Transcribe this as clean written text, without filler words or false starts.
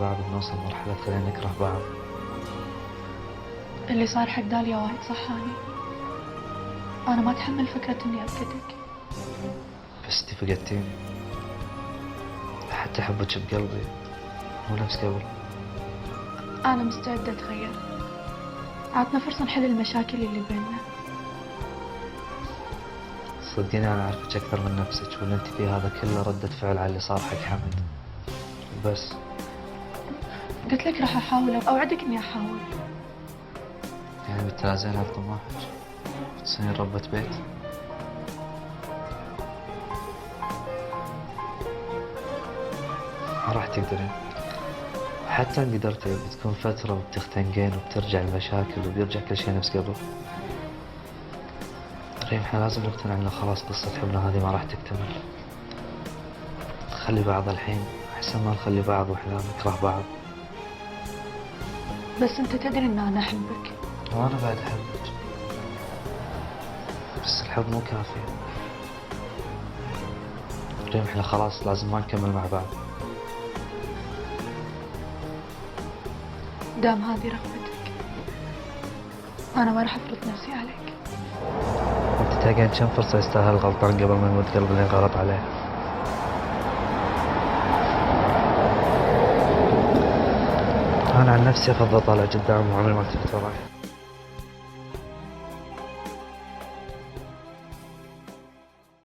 بعض بنوصل مرحلة خلينا نكره بعض. اللي صار حق داليا وايد صحاني. أنا ما أتحمل فكرة إني أفقدك. بس انتي فقدتيني، حتى حبك بقلبي مو نفس قبل. أنا مستعدة أتغير. عطنا فرصة نحل المشاكل اللي بيننا. صدقيني أنا أعرفك أكثر من نفسك، واللي انت فيه هذا كله ردة فعل على اللي صار حق حمد. بس قلت لك راح أحاول، أوعدك إني أحاول. يعني بتنازلين عن طموحك تصيرين ربة بيت؟ ما راح تقدرين. حتى إن قدرتي بتكون فترة وبتختنقين وبترجع المشاكل وبيرجع كل شيء نفس قبل. ريم احنا لازم نقتنع إنه خلاص قصة حبنا هذه ما راح تكتمل. نخلي بعض الحين أحسن ما نخلي بعض وإحنا نكره بعض. بس أنت تدري إن أنا أحبك. وأنا بعد أحبك، بس الحب مو كافي. ريم احنا خلاص لازم ما نكمل مع بعض. دام هذه رغبتك أنا ما راح أفرض نفسي عليك. انت تلقين كم فرصة يستاهل الغلطان قبل ما يموت قلب اللي انغلط عليه. أنا عن نفسي أفضل أطالع قدام وعمري ما التفت وراي.